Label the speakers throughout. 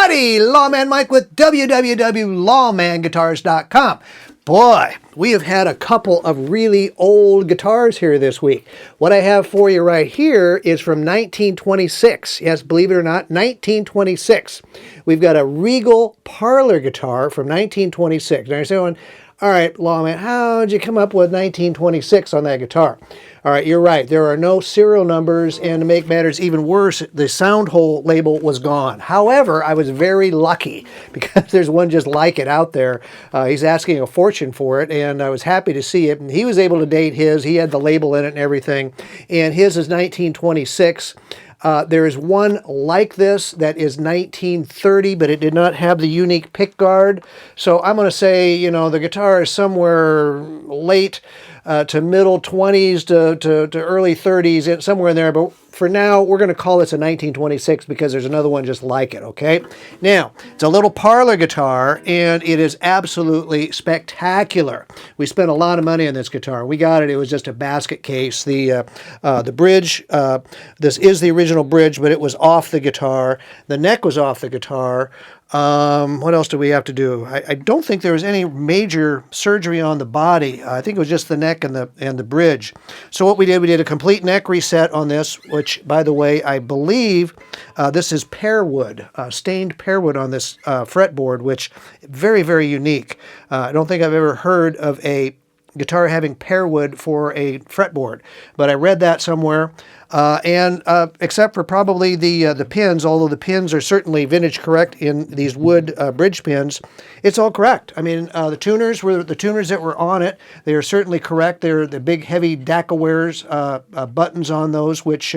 Speaker 1: Howdy, Lawman Mike with www.lawmanguitars.com. Boy, we have had a couple of really old guitars here this week. What I have for you right here is from 1926. Yes, believe it or not, 1926. We've got a Regal Parlor Guitar from 1926. Now you're saying, all right, Lawman, how did you come up with 1926 on that guitar? All right, you're right. There are no serial numbers, and to make matters even worse, the Sound Hole label was gone. However, I was very lucky because there's one just like it out there. He's asking a fortune for it, and I was happy to see it. And he was able to date his. He had the label in it and everything, and his is 1926. There is one like this that is 1930, but it did not have the unique pickguard. So I'm going to say, you know, the guitar is somewhere late to middle 20s to early 30s, somewhere in there. But for now, we're going to call this a 1926 because there's another one just like it, okay? Now, it's a little parlor guitar, and it is absolutely spectacular. We spent a lot of money on this guitar. We got it. It was just a basket case. The bridge, this is the original bridge, but it was off the guitar. The neck was off the guitar. What else do we have to do? I don't think there was any major surgery on the body. I think it was just the neck and the bridge. So what we did a complete neck reset on this, which, by the way, I believe this is Pearwood, stained Pearwood on this fretboard, which very, very unique. I don't think I've ever heard of a guitar having Pearwood for a fretboard, but I read that somewhere. Except for probably the pins, although the pins are certainly vintage correct in these wood bridge pins, it's all correct. I mean, the tuners that were on it, they are certainly correct. They're the big heavy Dacquawares buttons on those, which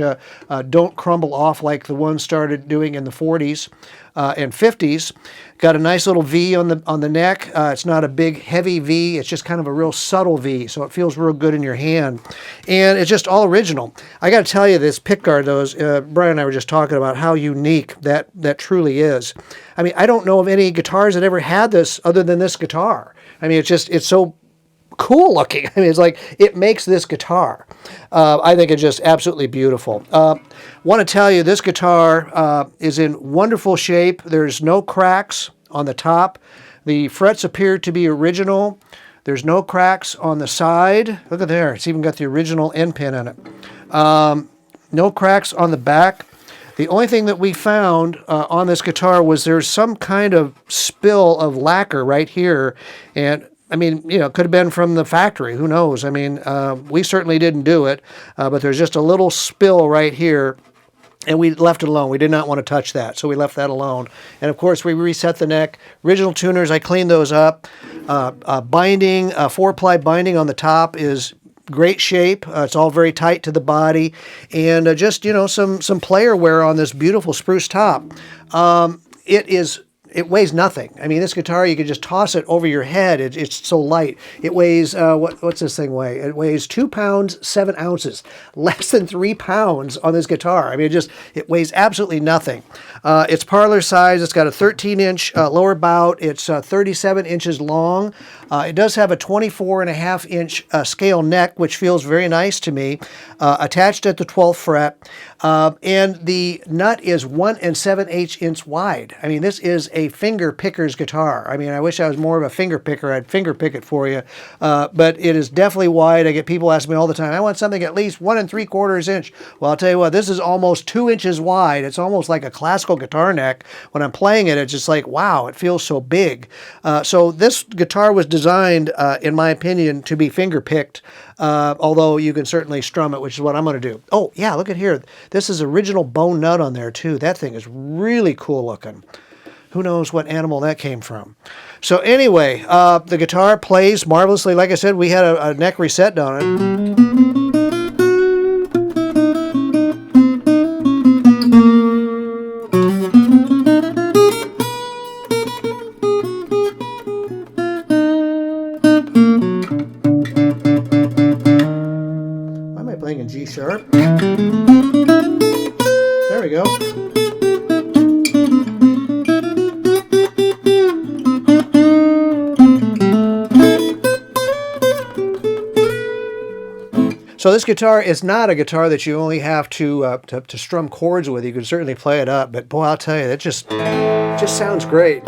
Speaker 1: don't crumble off like the ones started doing in the 40s and 50s. Got a nice little V on the neck. It's not a big heavy V. It's just kind of a real subtle V, so it feels real good in your hand. And it's just all original. I got to tell you, this pickguard, Brian and I were just talking about how unique that truly is. I mean, I don't know of any guitars that ever had this other than this guitar. I mean, it's so cool looking. I mean, it's like, it makes this guitar. I think it's just absolutely beautiful. Want to tell you, this guitar is in wonderful shape. There's no cracks on the top. The frets appear to be original. There's no cracks on the side. Look at there. It's even got the original end pin in it. No cracks on the back. The only thing that we found on this guitar was there's some kind of spill of lacquer right here. And I mean, you know, it could have been from the factory. Who knows? I mean, we certainly didn't do it, but there's just a little spill right here, and we left it alone. We did not want to touch that, so we left that alone. And, of course, we reset the neck. Original tuners, I cleaned those up. Binding, 4-ply binding on the top is great shape. It's all very tight to the body. And just, you know, some player wear on this beautiful spruce top. It weighs nothing. I mean, this guitar, you could just toss it over your head. It's so light. It weighs, what's this thing weigh? It weighs 2 pounds, 7 ounces. Less than 3 pounds on this guitar. I mean, it weighs absolutely nothing. It's parlor size. It's got a 13-inch lower bout. It's 37 inches long. It does have a 24.5-inch scale neck, which feels very nice to me, attached at the 12th fret. And the nut is 1 7/8 inch wide. I mean, this is a finger picker's guitar. I mean, I wish I was more of a finger picker. I'd finger pick it for you. But it is definitely wide. I get people asking me all the time, I want something at least 1 3/4 inch. Well, I'll tell you what, this is almost 2 inches wide. It's almost like a classical guitar neck. When I'm playing it, it's just like, wow, it feels so big. So this guitar was designed, in my opinion, to be finger picked. Although you can certainly strum it, which is what I'm going to do. Oh, yeah, look at here. This is original bone nut on there, too. That thing is really cool looking. Who knows what animal that came from? So anyway, the guitar plays marvelously. Like I said, we had a neck reset done on it. Playing in G sharp. There we go. So this guitar is not a guitar that you only have to strum chords with. You can certainly play it up, but boy, I'll tell you, it just sounds great.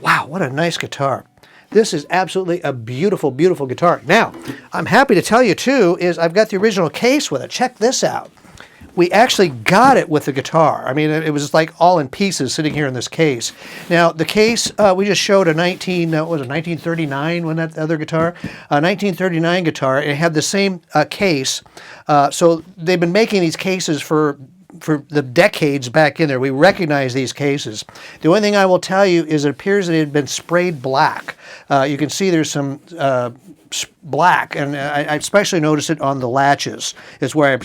Speaker 1: Wow, what a nice guitar. This is absolutely a beautiful, beautiful guitar. Now, I'm happy to tell you too, is I've got the original case with it. Check this out. We actually got it with the guitar. I mean, it was just like all in pieces sitting here in this case. Now, the case, we just showed a 1939 when that other guitar? A 1939 guitar. It had the same case. So they've been making these cases for the decades back in there. We recognize these cases. The only thing I will tell you is it appears that it had been sprayed black. You can see there's some black, and I especially noticed it on the latches is where I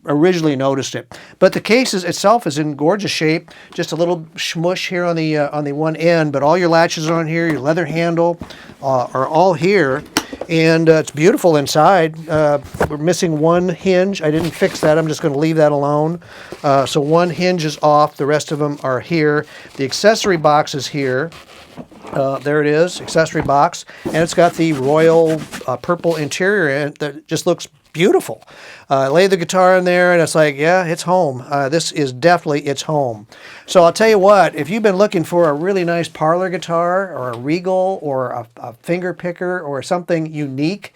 Speaker 1: originally noticed it. But the case itself is in gorgeous shape. Just a little smush here on the one end, but all your latches are on here. Your leather handle are all here. And it's beautiful inside. We're missing one hinge. I didn't fix that. I'm just going to leave that alone. So one hinge is off. The rest of them are here. The accessory box is here. There it is, accessory box. And it's got the royal purple interior in it that just looks beautiful. Lay the guitar in there and it's like, yeah, it's home. This is definitely its home. So I'll tell you what, if you've been looking for a really nice parlor guitar or a Regal or a finger picker or something unique,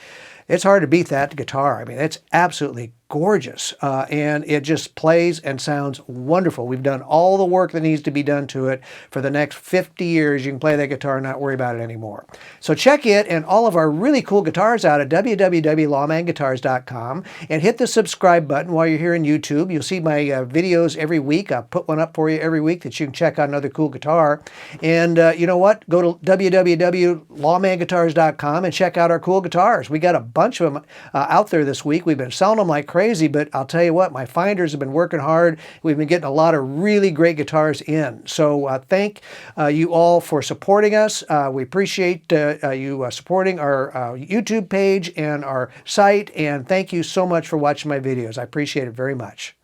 Speaker 1: it's hard to beat that guitar. I mean, it's absolutely gorgeous, and it just plays and sounds wonderful. We've done all the work that needs to be done to it. For the next 50 years, you can play that guitar and not worry about it anymore. So check it and all of our really cool guitars out at www.lawmanguitars.com and hit the subscribe button while you're here on YouTube. You'll see my videos every week. I'll put one up for you every week that you can check out another cool guitar. And you know what? Go to www.lawmanguitars.com and check out our cool guitars. We got a bunch of them out there this week. We've been selling them like crazy, but I'll tell you what, my finders have been working hard. We've been getting a lot of really great guitars in. So thank you all for supporting us. We appreciate you supporting our YouTube page and our site, and thank you so much for watching my videos. I appreciate it very much.